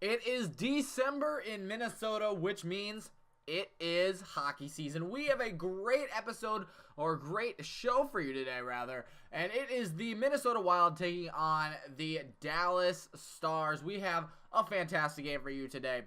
It is December in Minnesota, which means it is hockey season. We have a great episode, or great show for you today, rather. And it is the Minnesota Wild taking on the Dallas Stars. We have a fantastic game for you today.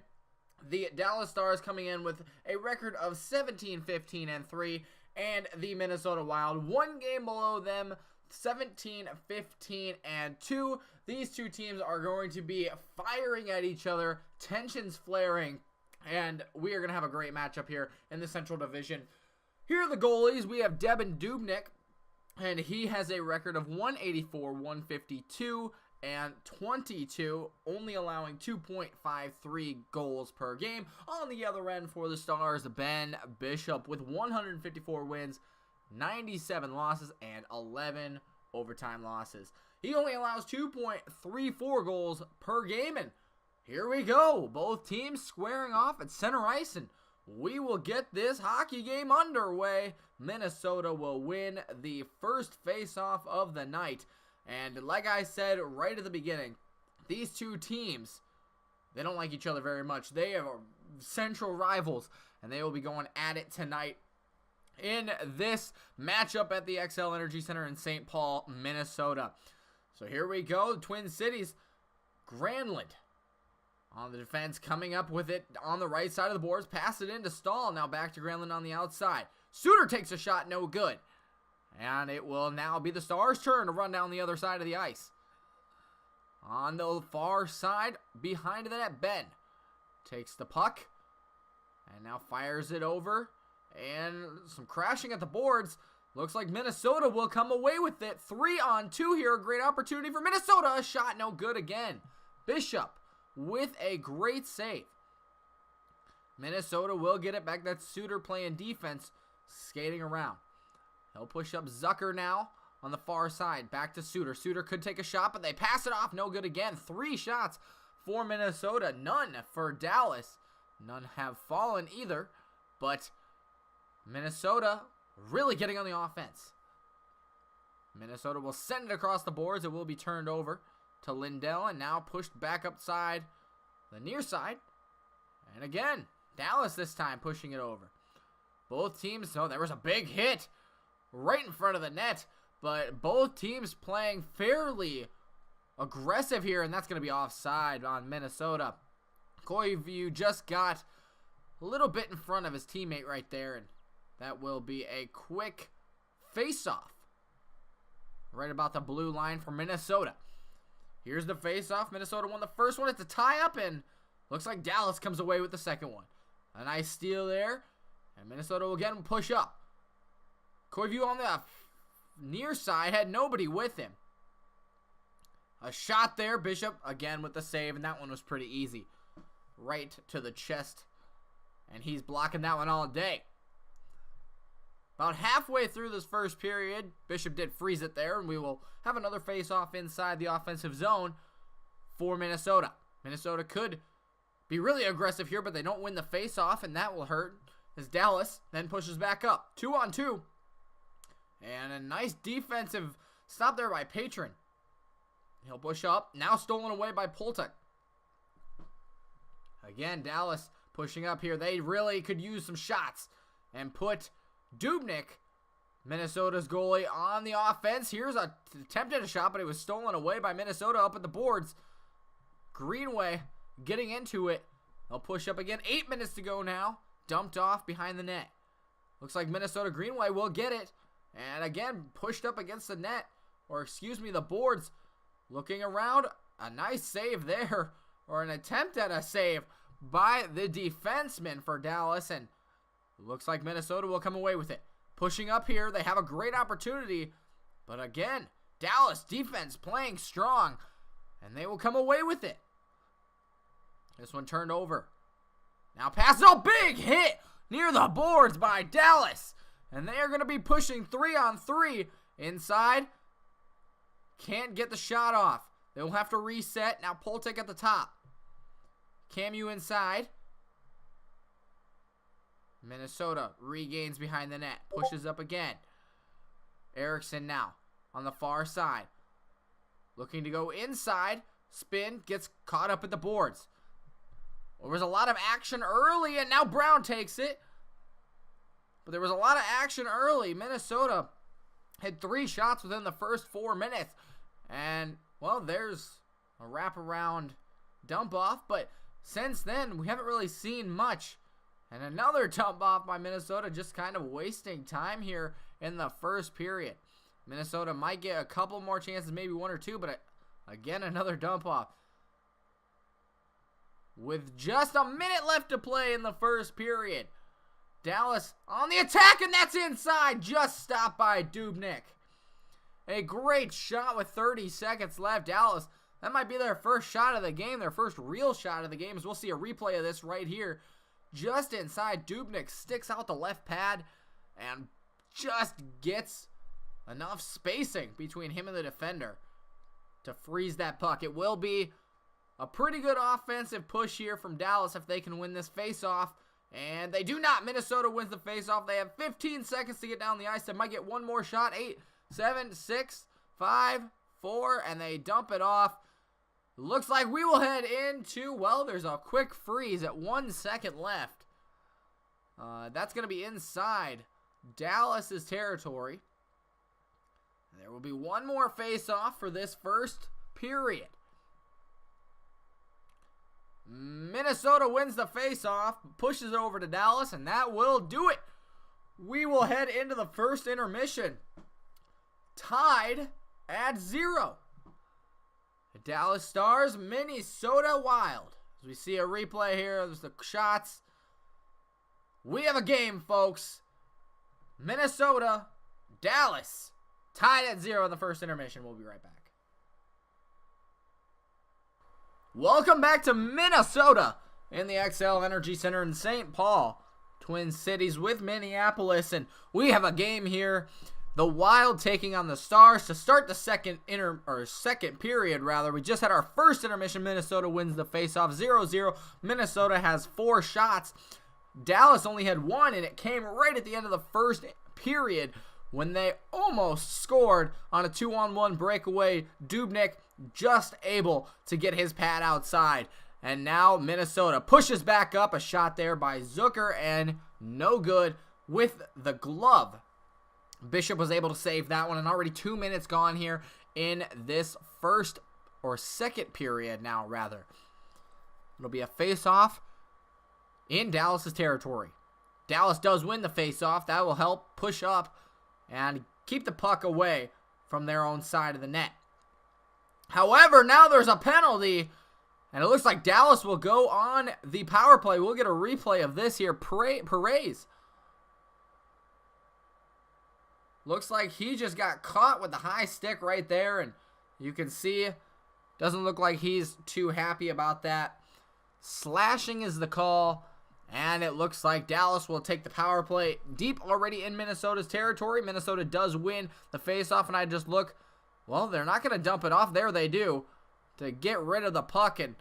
The Dallas Stars coming in with a record of 17-15-3, and the Minnesota Wild one game below them, 17-15-2. These two teams are going to be firing at each other, tensions flaring, and we are going to have a great matchup here in the Central Division. Here are the goalies. We have Devin Dubnyk, and he has a record of 184, 152, and 22, only allowing 2.53 goals per game. On the other end for the Stars, Ben Bishop with 154 wins, 97 losses, and 11 overtime losses. He only allows 2.34 goals per game, and here we go. Both teams squaring off at center ice, and we will get this hockey game underway. Minnesota will win the first face-off of the night. And like I said right at the beginning, these two teams, they don't like each other very much. They are central rivals, and they will be going at it tonight in this matchup at the XL Energy Center in St. Paul, Minnesota. So here we go, Twin Cities. Granlund on the defense, coming up with it on the right side of the boards. Pass it into Stahl. Now back to Granlund on the outside. Suter takes a shot, no good. And it will now be the Stars' turn to run down the other side of the ice. On the far side, behind the net, Ben takes the puck and now fires it over. And some crashing at the boards. Looks like Minnesota will come away with it. 3-on-2 here. A great opportunity for Minnesota. A shot no good again. Bishop with a great save. Minnesota will get it back. That's Suter playing defense, skating around. He'll push up Zucker now on the far side. Back to Suter. Suter could take a shot, but they pass it off. No good again. 3 shots for Minnesota. None for Dallas. None have fallen either. But Minnesota really getting on the offense. Minnesota will send it across the boards. It will be turned over to Lindell and now pushed back upside the near side. And again, Dallas this time pushing it over. Both teams, oh, there was a big hit right in front of the net, but both teams playing fairly aggressive here, and that's going to be offside on Minnesota. Koivu just got a little bit in front of his teammate right there, and that will be a quick face-off right about the blue line for Minnesota. Here's the face-off. Minnesota won the first one. It's a tie-up, and looks like Dallas comes away with the second one. A nice steal there, and Minnesota will again push up. Koivu on the near side had nobody with him. A shot there. Bishop again with the save, and that one was pretty easy. Right to the chest, and he's blocking that one all day. About halfway through this first period, Bishop did freeze it there, and we will have another face-off inside the offensive zone for Minnesota. Minnesota could be really aggressive here, but they don't win the face-off, and that will hurt as Dallas then pushes back up. 2-on-2. And a nice defensive stop there by Patron. He'll push up. Now stolen away by Poltek. Again, Dallas pushing up here. They really could use some shots and put Dubnyk, Minnesota's goalie, on the offense. Here's a attempted a shot, but it was stolen away by Minnesota up at the boards. Greenway getting into it. They'll push up again. 8 minutes to go now. Dumped off behind the net. Looks like Minnesota Greenway will get it. And again, pushed up against the net. Or excuse me, the boards. Looking around. A nice save there. Or an attempt at a save by the defenseman for Dallas. And looks like Minnesota will come away with it. Pushing up here. They have a great opportunity. But again, Dallas defense playing strong. And they will come away with it. This one turned over. Now pass. Oh, big hit near the boards by Dallas. And they are going to be pushing 3-on-3 inside. Can't get the shot off. They will have to reset. Now Poltek at the top. Camu inside. Minnesota regains behind the net. Pushes up again. Erickson now on the far side. Looking to go inside. Spin. Gets caught up at the boards. There was a lot of action early, and now Brown takes it. But there was a lot of action early. Minnesota had 3 shots within the first 4 minutes. And, well, there's a wraparound dump off. But since then, we haven't really seen much. And another dump off by Minnesota, just kind of wasting time here in the first period. Minnesota might get a couple more chances, maybe 1 or 2, but again, another dump off. With just a minute left to play in the first period. Dallas on the attack, and that's inside. Just stopped by Dubnyk. A great shot with 30 seconds left. Dallas, that might be their first shot of the game, their first real shot of the game, as we'll see a replay of this right here. Just inside, Dubnyk sticks out the left pad and just gets enough spacing between him and the defender to freeze that puck. It will be a pretty good offensive push here from Dallas if they can win this faceoff. And they do not. Minnesota wins the faceoff. They have 15 seconds to get down the ice. They might get one more shot. 8, 7, 6, 5, 4, and they dump it off. Looks like we will head into, well, there's a quick freeze at 1 second left. That's going to be inside Dallas's territory. There will be one more face-off for this first period. Minnesota wins the face-off, pushes it over to Dallas, and that will do it. We will head into the first intermission tied at 0. The Dallas Stars, Minnesota Wild. As we see a replay here, there's the shots. We have a game, folks. Minnesota, Dallas, tied at 0 in the first intermission. We'll be right back. Welcome back to Minnesota in the XL Energy Center in St. Paul. Twin Cities with Minneapolis, and we have a game here. The Wild taking on the Stars to start the second period. We just had our first intermission. Minnesota wins the faceoff 0-0. Minnesota has 4 shots. Dallas only had 1, and it came right at the end of the first period when they almost scored on a 2-on-1 breakaway. Dubnyk just able to get his pad outside. And now Minnesota pushes back up. A shot there by Zucker, and no good with the glove. Bishop was able to save that one, and already 2 minutes gone here in this second period now, rather. It'll be a face-off in Dallas's territory. Dallas does win the face-off. That will help push up and keep the puck away from their own side of the net. However, now there's a penalty, and it looks like Dallas will go on the power play. We'll get a replay of this here. Perez. Looks like he just got caught with the high stick right there, and you can see, doesn't look like he's too happy about that. Slashing is the call, and it looks like Dallas will take the power play deep already in Minnesota's territory. Minnesota does win the faceoff, and I just look, well, they're not going to dump it off. There they do, to get rid of the puck and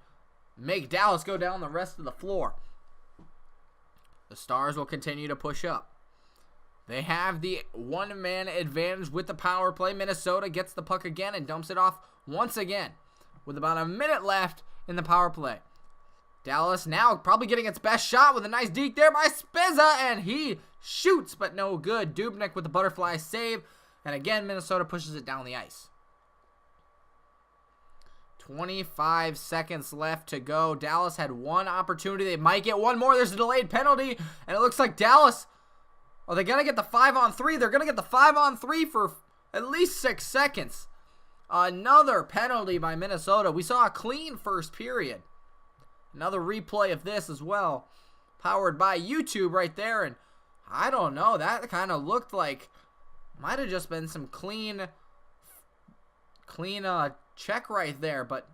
make Dallas go down the rest of the floor. The Stars will continue to push up. They have the one-man advantage with the power play. Minnesota gets the puck again and dumps it off once again with about a minute left in the power play. Dallas now probably getting its best shot with a nice deke there by Spezza, and he shoots, but no good. Dubnyk with the butterfly save, and again, Minnesota pushes it down the ice. 25 seconds left to go. Dallas had one opportunity. They might get one more. There's a delayed penalty, and it looks like Dallas, are they going to get the 5-on-3? They're going to get the 5-on-3 for at least 6 seconds. Another penalty by Minnesota. We saw a clean first period. Another replay of this as well. Powered by YouTube right there. And I don't know. That kind of looked like might have just been some clean check right there. But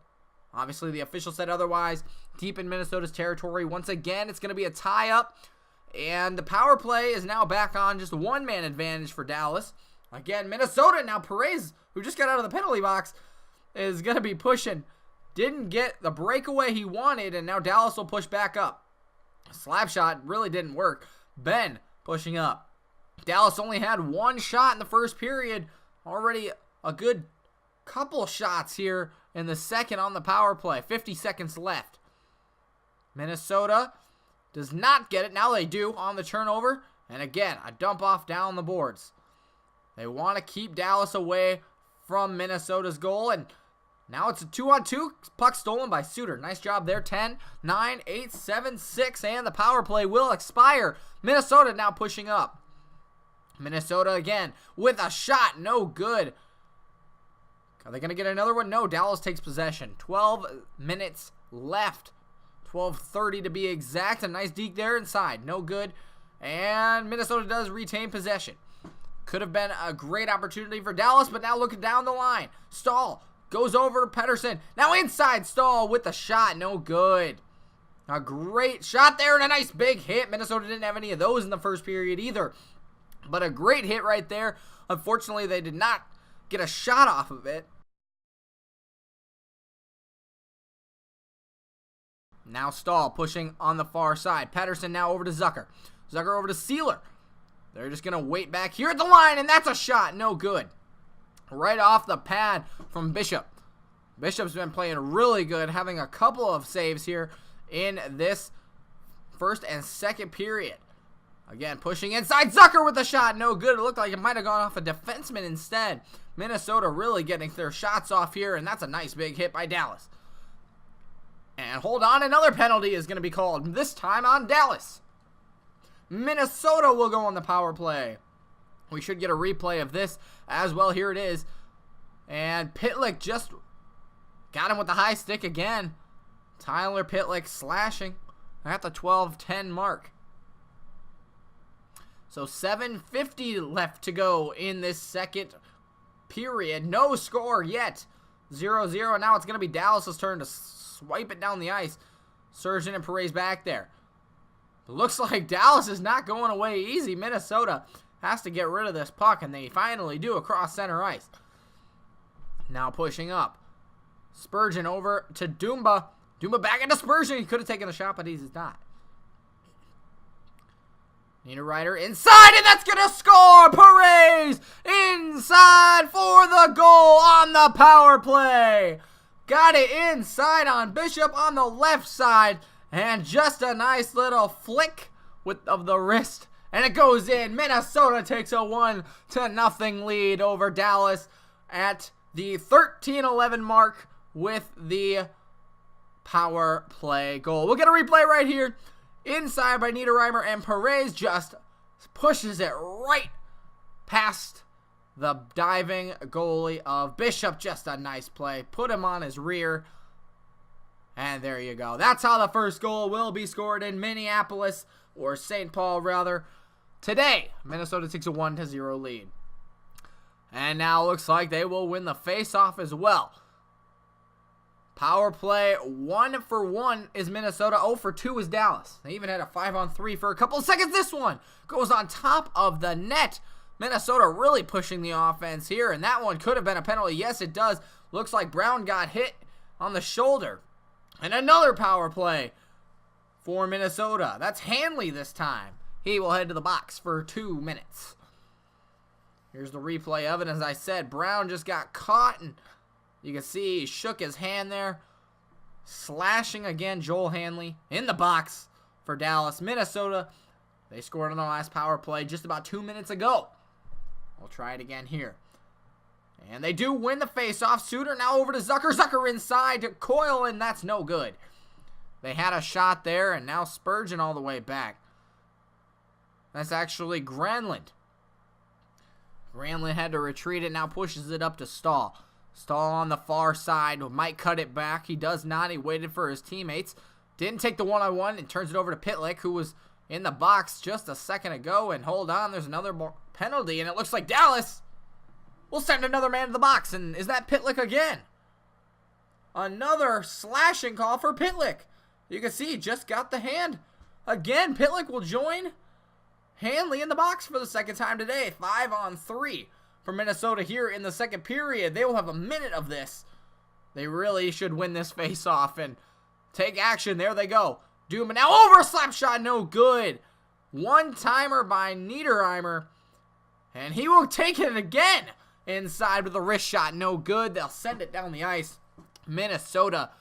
obviously the official said otherwise. Deep in Minnesota's territory. Once again, it's going to be a tie-up. And the power play is now back on, just a one-man advantage for Dallas. Again, Minnesota now, Perez, who just got out of the penalty box, is going to be pushing. Didn't get the breakaway he wanted, and now Dallas will push back up. Slap shot really didn't work. Ben pushing up. Dallas only had one shot in the first period. Already a good couple shots here in the second on the power play. 50 seconds left. Minnesota does not get it. Now they do on the turnover. And again, a dump off down the boards. They want to keep Dallas away from Minnesota's goal. And now it's a 2-on-2. Puck stolen by Suter. Nice job there. 10, 9, 8, 7, 6. And the power play will expire. Minnesota now pushing up. Minnesota again with a shot. No good. Are they going to get another one? No. Dallas takes possession. 12 minutes left. 12:30 to be exact. A nice deke there inside. No good. And Minnesota does retain possession. Could have been a great opportunity for Dallas, but now looking down the line. Stahl goes over to Pettersson. Now inside Stahl with the shot. No good. A great shot there and a nice big hit. Minnesota didn't have any of those in the first period either. But a great hit right there. Unfortunately, they did not get a shot off of it. Now Stahl pushing on the far side. Pettersson now over to Zucker. Zucker over to Sealer. They're just going to wait back here at the line, and that's a shot. No good. Right off the pad from Bishop. Bishop's been playing really good, having a couple of saves here in this first and second period. Again, pushing inside. Zucker with the shot. No good. It looked like it might have gone off a defenseman instead. Minnesota really getting their shots off here, and that's a nice big hit by Dallas. And hold on, another penalty is going to be called, this time on Dallas. Minnesota will go on the power play. We should get a replay of this as well. Here it is. And Pitlick just got him with the high stick again. Tyler Pitlick slashing at the 12:10 mark. So 7:50 left to go in this second period. No score yet. 0-0. Now it's going to be Dallas' turn to swipe it down the ice. Surgeon and Perez back there. It looks like Dallas is not going away easy. Minnesota has to get rid of this puck, and they finally do across center ice. Now pushing up. Spurgeon over to Dumba. Dumba back into Spurgeon. He could have taken a shot, but he's not. Niederreiter inside, and that's going to score! Perez inside for the goal on the power play. Got it inside on Bishop on the left side. And just a nice little flick of the wrist. And it goes in. Minnesota takes a 1-0 lead over Dallas at the 13:11 mark with the power play goal. We'll get a replay right here. Inside by Niederreiter, and Perez just pushes it right past the diving goalie of Bishop. Just a nice play. Put him on his rear. And there you go. That's how the first goal will be scored in Minneapolis, or St. Paul rather. Today, Minnesota takes a 1-0 lead. And now it looks like they will win the face-off as well. Power play 1-for-1 is Minnesota. 0-for-2 is Dallas. They even had a 5-on-3 for a couple of seconds. This one goes on top of the net. Minnesota really pushing the offense here. And that one could have been a penalty. Yes, it does. Looks like Brown got hit on the shoulder. And another power play for Minnesota. That's Hanley this time. He will head to the box for 2 minutes. Here's the replay of it. As I said, Brown just got caught, and you can see he shook his hand there. Slashing again, Joel Hanley in the box for Dallas. Minnesota, they scored on the last power play just about 2 minutes ago. We'll try it again here. And they do win the faceoff. Suter now over to Zucker. Zucker inside to Coyle, and that's no good. They had a shot there, and now Spurgeon all the way back. That's actually Granlund. Granlund had to retreat it, now pushes it up to Stahl. Stahl on the far side, might cut it back. He does not. He waited for his teammates. Didn't take the one-on-one and turns it over to Pitlick, who was in the box just a second ago. And hold on, there's another penalty, and it looks like Dallas will send another man to the box. And is that Pitlick again? Another slashing call for Pitlick. You can see he just got the hand. Again, Pitlick will join Hanley in the box for the second time today. 5-on-3 for Minnesota here in the second period. They will have a minute of this. They really should win this face-off and take action. There they go. Duma now over a slap shot. No good. One-timer by Niederreiter. And he will take it again. Inside with a wrist shot. No good. They'll send it down the ice. Minnesota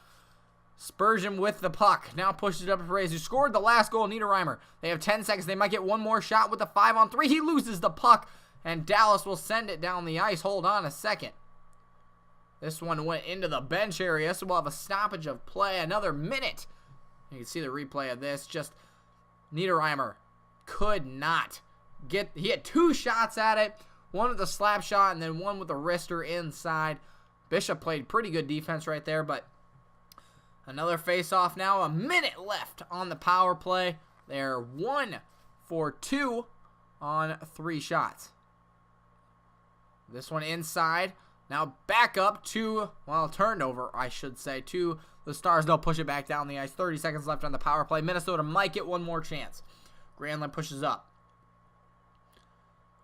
Spurgeon with the puck. Now pushes it up to Perez, who scored the last goal. Niederreimer. They have 10 seconds. They might get one more shot with the 5-on-3. He loses the puck, and Dallas will send it down the ice. Hold on a second. This one went into the bench area, so we'll have a stoppage of play. Another minute. You can see the replay of this. Just Niederreimer could not get... He had 2 shots at it. One with a slap shot, and then one with a wrister inside. Bishop played pretty good defense right there, but... Another face-off now. A minute left on the power play. They're 1 for 2 on 3 shots. This one inside. Now back up to, well, turnover, I should say, to the Stars. They'll push it back down the ice. 30 seconds left on the power play. Minnesota might get one more chance. Granlund pushes up.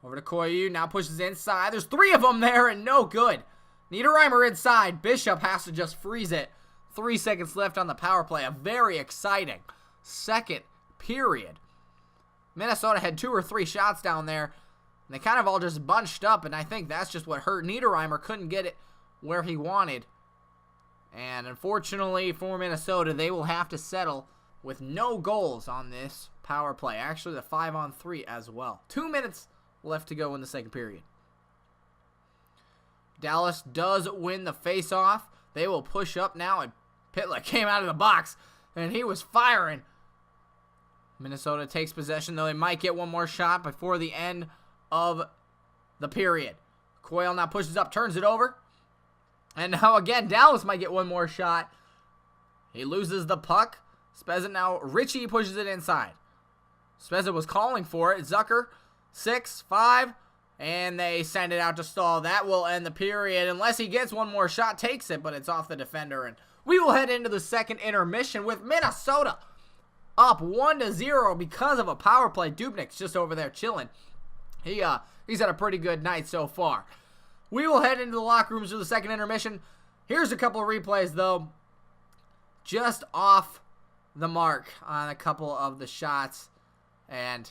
Over to Koivu. Now pushes inside. There's 3 of them there and no good. Niederreimer inside. Bishop has to just freeze it. 3 seconds left on the power play. A very exciting second period. Minnesota had 2 or 3 shots down there, and they kind of all just bunched up, and I think that's just what hurt. Niederreimer couldn't get it where he wanted. And unfortunately for Minnesota, they will have to settle with no goals on this power play. Actually, the 5-on-3 as well. 2 minutes left to go in the second period. Dallas does win the face-off. They will push up now, and Pitlick came out of the box, and he was firing. Minnesota takes possession, though they might get one more shot before the end of the period. Coyle now pushes up, turns it over. And now again, Dallas might get one more shot. He loses the puck. Spezza now, Ritchie pushes it inside. Spezza was calling for it. Zucker, 6, 5, and they send it out to Stahl. That will end the period. Unless he gets one more shot, takes it, but it's off the defender. And we will head into the second intermission with Minnesota up 1-0 because of a power play. Dubnik's just over there chilling. He's had a pretty good night so far. We will head into the locker rooms for the second intermission. Here's a couple of replays, though. Just off the mark on a couple of the shots. And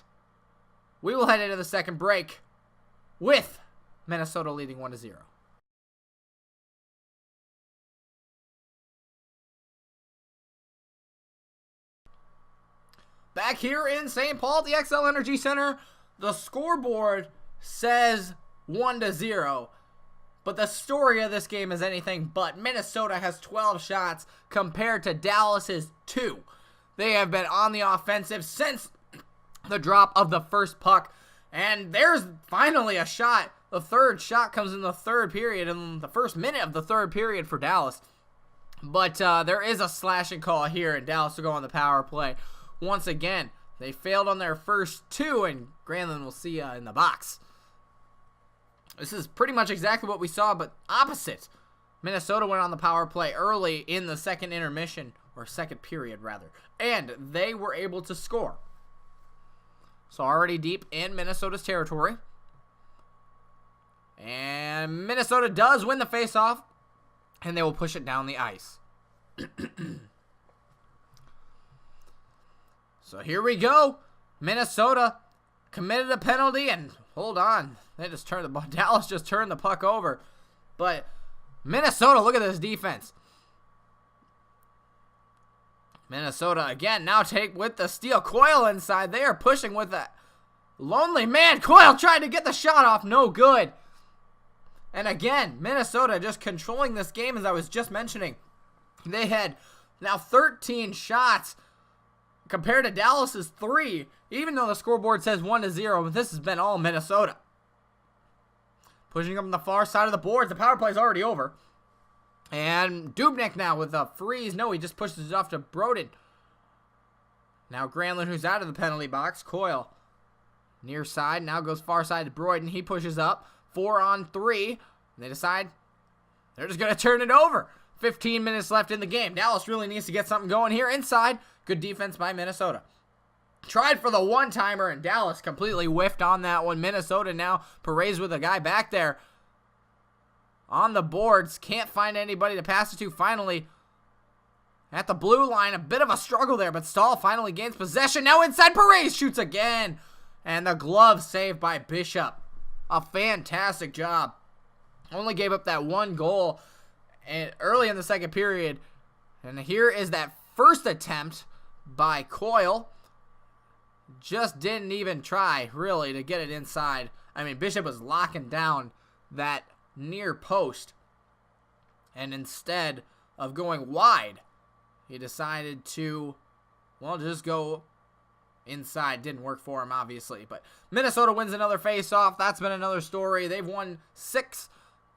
we will head into the second break with Minnesota leading 1-0. Back here in St. Paul at the XL Energy Center, the scoreboard says 1-0. But the story of this game is anything but. Minnesota has 12 shots compared to Dallas's 2. They have been on the offensive since the drop of the first puck. And there's finally a shot. The third shot comes in the third period, in the first minute of the third period for Dallas. But there is a slashing call here, and Dallas will go on the power play. Once again, they failed on their first 2, and Granlund will see in the box. This is pretty much exactly what we saw, but opposite. Minnesota went on the power play early in the second intermission, or second period, rather, and they were able to score. So already deep in Minnesota's territory. And Minnesota does win the faceoff, and they will push it down the ice. So here we go. Minnesota committed a penalty, and hold on. They just turned the ball. Dallas just turned the puck over. But Minnesota, look at this defense. Minnesota again now take with the steal. Coyle inside. They are pushing with a lonely man. Coyle trying to get the shot off. No good. And again, Minnesota just controlling this game, as I was just mentioning. They had now 13 shots compared to Dallas's 3, even though the scoreboard says 1-0, but this has been all Minnesota. Pushing up on the far side of the board. The power play is already over. And Dubnyk now with a freeze. No, he just pushes it off to Broden. Now Granlund, who's out of the penalty box. Coyle near side. Now goes far side to Broden. He pushes up. 4-on-3. They decide they're just going to turn it over. 15 minutes left in the game. Dallas really needs to get something going here inside. Good defense by Minnesota. Tried for the one-timer, and Dallas completely whiffed on that one. Minnesota now, Perez with a guy back there on the boards. Can't find anybody to pass it to. Finally, at the blue line, a bit of a struggle there, but Stahl finally gains possession. Now inside, Perez shoots again. And the glove saved by Bishop. A fantastic job. Only gave up that one goal and early in the second period. And here is that first attempt by Coyle. Just didn't even try, really, to get it inside. I mean, Bishop was locking down that near post. And instead of going wide, he decided to, well, just go inside. Didn't work for him, obviously. But Minnesota wins another face-off. That's been another story. They've won 6.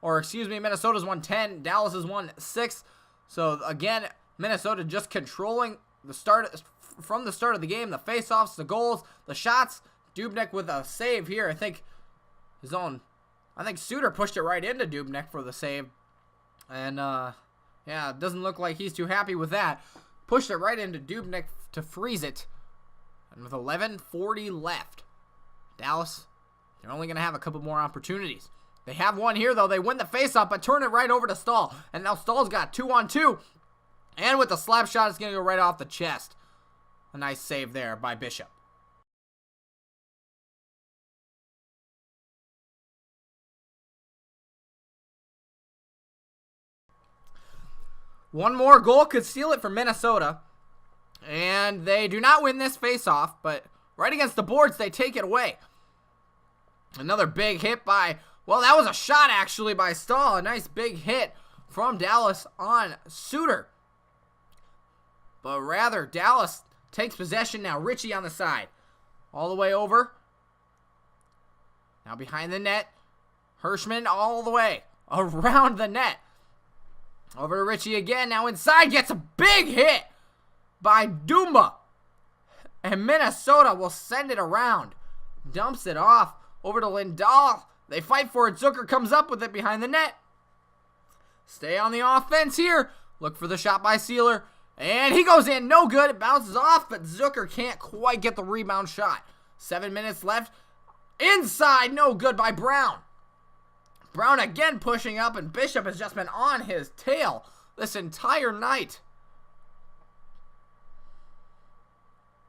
Or, excuse me, Minnesota's won 10. Dallas has won 6. So, again, Minnesota just controlling the start from the start of the game. The face-offs, the goals, the shots. Dubnyk with a save here. I think Suter pushed it right into Dubnyk for the save. And, yeah, it doesn't look like he's too happy with that. Pushed it right into Dubnyk to freeze it. And with 11:40 left, Dallas, they're only going to have a couple more opportunities. They have one here, though. They win the faceoff, but turn it right over to Stahl. And now Stahl's got 2-on-2. And with the slap shot, it's going to go right off the chest. A nice save there by Bishop. One more goal could seal it for Minnesota. And they do not win this faceoff, but right against the boards, they take it away. Another big hit by, well, that was a shot actually by Stahl. A nice big hit from Dallas on Suter. But rather, Dallas takes possession now. Ritchie on the side. All the way over. Now behind the net. Hirschman all the way around the net. Over to Ritchie again. Now inside. Gets a big hit by Dumba. And Minnesota will send it around. Dumps it off over to Lindahl. They fight for it. Zucker comes up with it behind the net. Stay on the offense here. Look for the shot by Sealer. And he goes in. No good. It bounces off, but Zucker can't quite get the rebound shot. 7 minutes left. Inside. No good by Brown. Brown again pushing up, and Bishop has just been on his tail this entire night.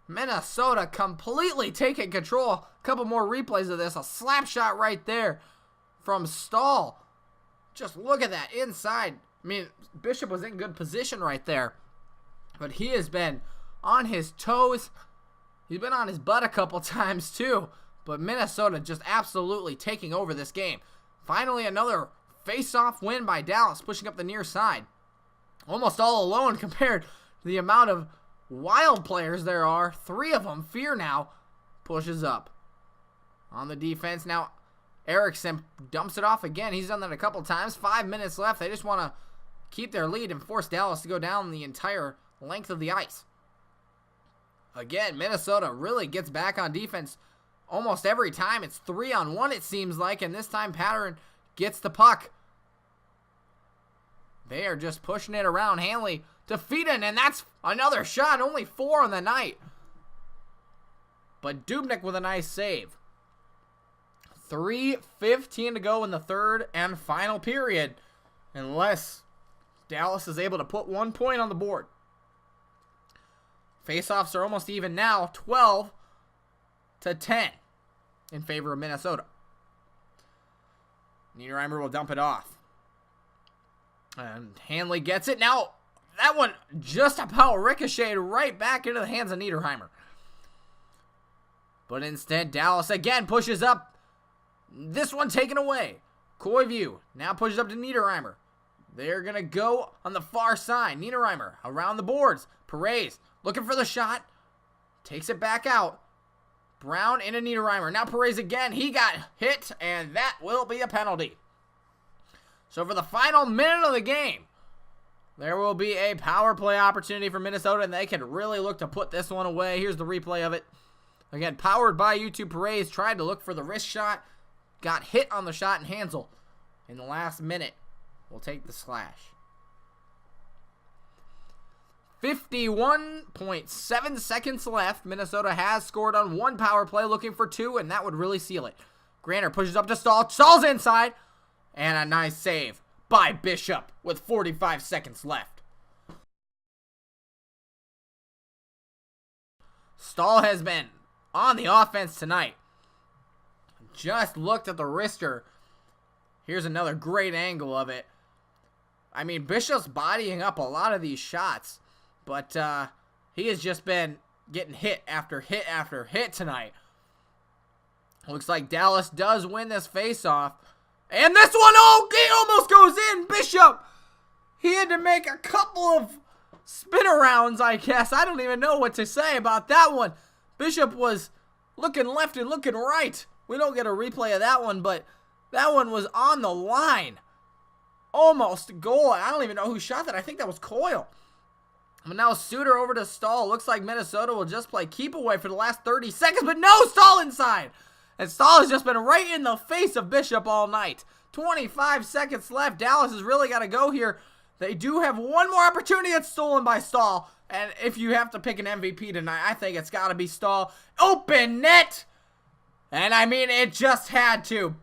Minnesota completely taking control. A couple more replays of this. A slap shot right there from Stahl. Just look at that inside. I mean, Bishop was in good position right there. But he has been on his toes. He's been on his butt a couple times too. But Minnesota just absolutely taking over this game. Finally, another face-off win by Dallas, pushing up the near side. Almost all alone compared to the amount of Wild players there are. 3 of them. Fear now pushes up. On the defense now, Eriksson dumps it off again. He's done that a couple times. 5 minutes left. They just want to keep their lead and force Dallas to go down the entire length of the ice. Again, Minnesota really gets back on defense almost every time. It's 3-on-1 it seems like, and this time Patterson gets the puck. They are just pushing it around. Hanley to Feeden, and that's another shot. Only 4 on the night. But Dubnyk with a nice save. 3:15 to go in the third and final period. Unless Dallas is able to put 1 point on the board. Faceoffs are almost even now. 12-10 in favor of Minnesota. Niederreiter will dump it off. And Hanley gets it. Now, that one just about ricocheted right back into the hands of Niederreiter. But instead, Dallas again pushes up. This one taken away. Koivu now pushes up to Niederreiter. They're going to go on the far side. Niederreiter around the boards. Perez looking for the shot. Takes it back out. Brown into Niederreiter. Now Perez again. He got hit, and that will be a penalty. So for the final minute of the game, there will be a power play opportunity for Minnesota, and they can really look to put this one away. Here's the replay of it. Again, powered by YouTube. Perez tried to look for the wrist shot. Got hit on the shot, and Hansel in the last minute will take the slash. 51.7 seconds left. Minnesota has scored on 1 power play, looking for 2, and that would really seal it. Granner pushes up to Stahl. Stahl's inside. And a nice save by Bishop with 45 seconds left. Stahl has been on the offense tonight. Just looked at the wrister. Here's another great angle of it. I mean, Bishop's bodying up a lot of these shots, but he has just been getting hit after hit after hit tonight. Looks like Dallas does win this faceoff. And this one, oh, he almost goes in. Bishop, he had to make a couple of spin arounds, I guess. I don't even know what to say about that one. Bishop was looking left and looking right. We don't get a replay of that one, but that one was on the line. Almost goal. I don't even know who shot that. I think that was Coyle. But now Suter over to Stahl. Looks like Minnesota will just play keep away for the last 30 seconds, but no, Stahl inside. And Stahl has just been right in the face of Bishop all night. 25 seconds left. Dallas has really got to go here. They do have one more opportunity. It's stolen by Stahl. And if you have to pick an MVP tonight, I think it's got to be Stahl. Open net. And I mean, it just had to.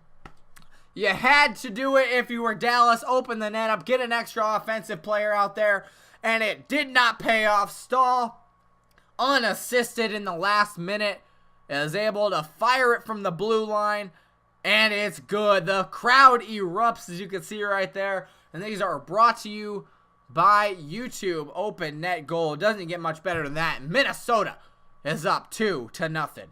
You had to do it if you were Dallas. Open the net up. Get an extra offensive player out there. And it did not pay off. Stahl, unassisted in the last minute, is able to fire it from the blue line, and it's good. The crowd erupts, as you can see right there, and these are brought to you by YouTube. Open net goal. Doesn't get much better than that. Minnesota is up 2-0.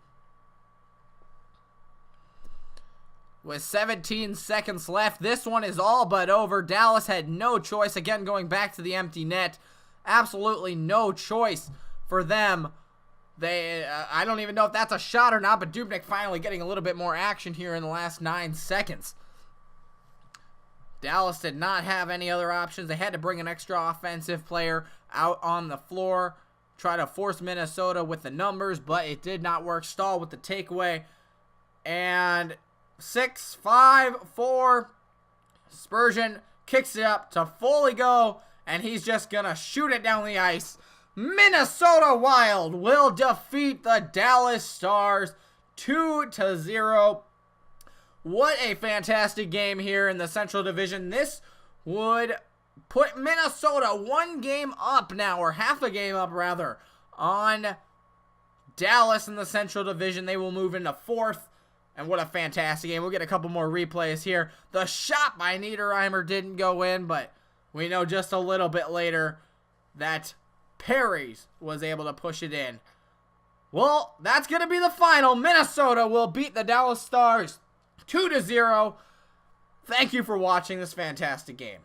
With 17 seconds left, this one is all but over. Dallas had no choice. Again, going back to the empty net. Absolutely no choice for them. I don't even know if that's a shot or not, but Dubnyk finally getting a little bit more action here in the last 9 seconds. Dallas did not have any other options. They had to bring an extra offensive player out on the floor, try to force Minnesota with the numbers, but it did not work. Stahl with the takeaway. And 6-5-4. Spurgeon kicks it up to Foley go, and he's just going to shoot it down the ice. Minnesota Wild will defeat the Dallas Stars 2-0. What a fantastic game here in the Central Division. This would put Minnesota one game up now, or half a game up rather, on Dallas in the Central Division. They will move into 4th. And what a fantastic game. We'll get a couple more replays here. The shot by Niederreimer didn't go in, but we know just a little bit later that Perry's was able to push it in. Well, that's going to be the final. Minnesota will beat the Dallas Stars 2-0. Thank you for watching this fantastic game.